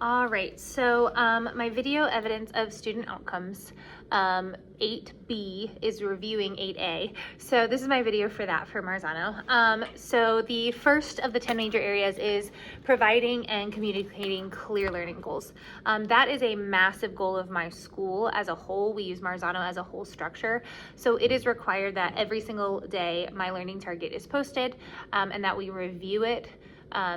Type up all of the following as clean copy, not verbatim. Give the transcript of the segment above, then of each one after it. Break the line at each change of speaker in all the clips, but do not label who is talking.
All right, so my video evidence of student outcomes, 8B is reviewing 8A. So this is my video for that for Marzano. So the first of the 10 major areas is providing and communicating clear learning goals. That is a massive goal of my school as a whole. We use Marzano as a whole structure. So it is required that every single day my learning target is posted and that we review it.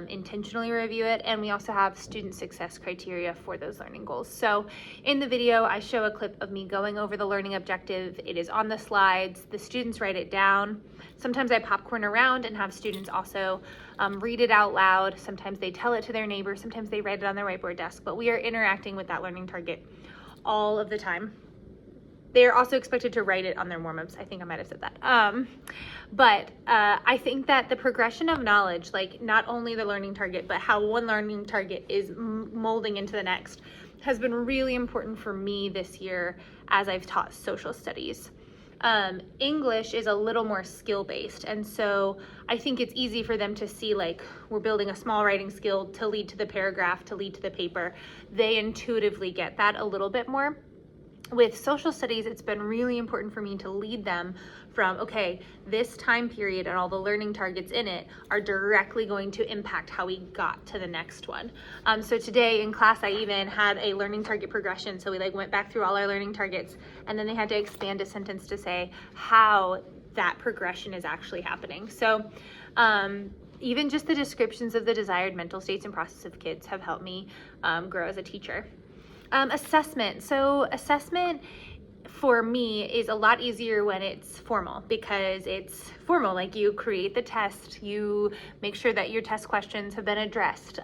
Intentionally review it, and we also have student success criteria for those learning goals. So in the video I show a clip of me going over the learning objective. It is on the slides, the students write it down. Sometimes I popcorn around and have students also read it out loud. Sometimes they tell it to their neighbor, sometimes they write it on their whiteboard desk, but we are interacting with that learning target all of the time. They're also expected to write it on their warm-ups. I think I might have said that. But I think that the progression of knowledge, like not only the learning target, but how one learning target is molding into the next, has been really important for me this year as I've taught social studies. English is a little more skill-based, and so I think it's easy for them to see, like, we're building a small writing skill to lead to the paragraph, to lead to the paper. They intuitively get that a little bit more. With social studies, it's been really important for me to lead them from, okay, this time period and all the learning targets in it are directly going to impact how we got to the next one. So today in class, I even had a learning target progression. So we went back through all our learning targets, and then they had to expand a sentence to say how that progression is actually happening. So even just the descriptions of the desired mental states and process of kids have helped me grow as a teacher. Assessment. So assessment for me is a lot easier when it's formal, because it's formal. Like, you create the test, you make sure that your test questions have been addressed,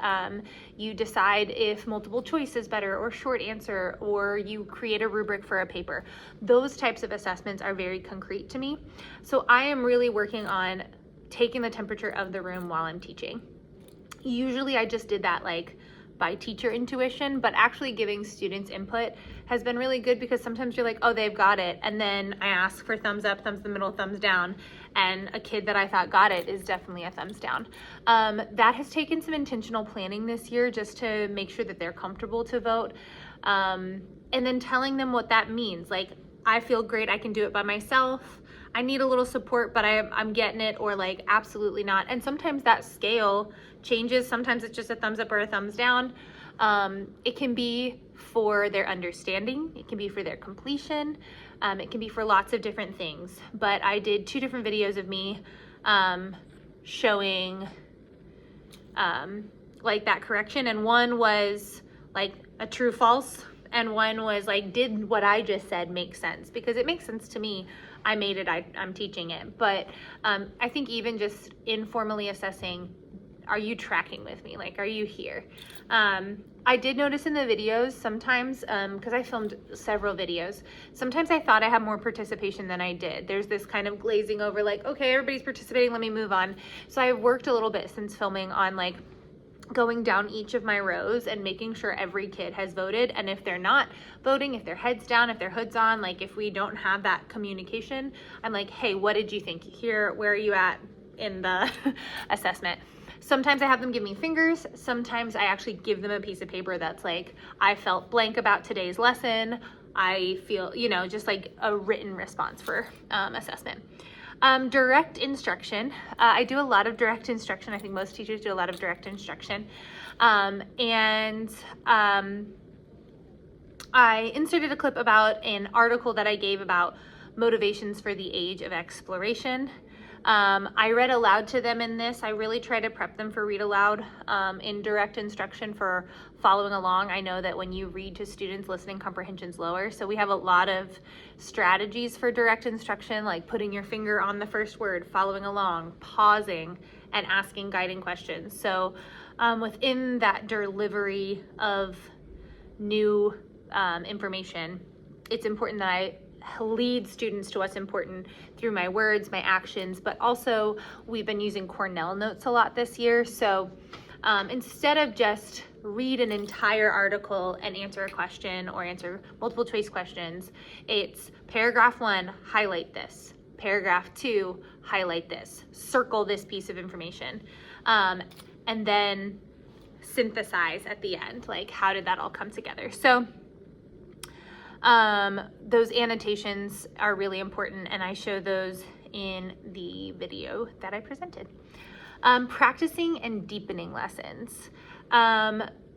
you decide if multiple choice is better or short answer, or you create a rubric for a paper. Those types of assessments are very concrete to me. So I am really working on taking the temperature of the room while I'm teaching. Usually I just did that by teacher intuition, but actually giving students input has been really good, because sometimes you're like, oh, they've got it, and then I ask for thumbs up, thumbs in the middle, thumbs down, and a kid that I thought got it is definitely a thumbs down. That has taken some intentional planning this year just to make sure that they're comfortable to vote, and then telling them what that means. Like, I feel great, I can do it by myself, I need a little support, but I'm getting it, or absolutely not. And sometimes that scale changes. Sometimes it's just a thumbs up or a thumbs down. It can be for their understanding, it can be for their completion, it can be for lots of different things. But I did 2 different videos of me showing that correction, and one was a true false, and one was did what I just said make sense? Because it makes sense to me. I made it, I'm teaching it. But I think even just informally assessing, are you tracking with me? Are you here? I did notice in the videos sometimes, because I filmed several videos, sometimes I thought I had more participation than I did. There's this kind of glazing over, okay, everybody's participating, let me move on. So I've worked a little bit since filming on going down each of my rows and making sure every kid has voted. And if they're not voting, if their head's down, if their hood's on, if we don't have that communication, I'm like, hey, what did you think? Where are you at in the assessment? Sometimes I have them give me fingers. Sometimes I actually give them a piece of paper that's I felt blank about today's lesson. I feel, just a written response for assessment. Direct instruction. I do a lot of direct instruction. I think most teachers do a lot of direct instruction. I inserted a clip about an article that I gave about motivations for the age of exploration. I read aloud to them in this. I really try to prep them for read aloud in direct instruction for following along. I know that when you read to students, listening comprehension's lower. So we have a lot of strategies for direct instruction, like putting your finger on the first word, following along, pausing, and asking guiding questions. So within that delivery of new information, it's important that I lead students to what's important through my words, my actions, but also we've been using Cornell notes a lot this year. So instead of just read an entire article and answer a question or answer multiple choice questions, it's paragraph 1, highlight this. Paragraph 2, highlight this. Circle this piece of information. And then synthesize at the end, like how did that all come together. So those annotations are really important, and I show those in the video that I presented. Practicing and deepening lessons.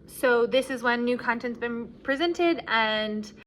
So this is when new content's been presented and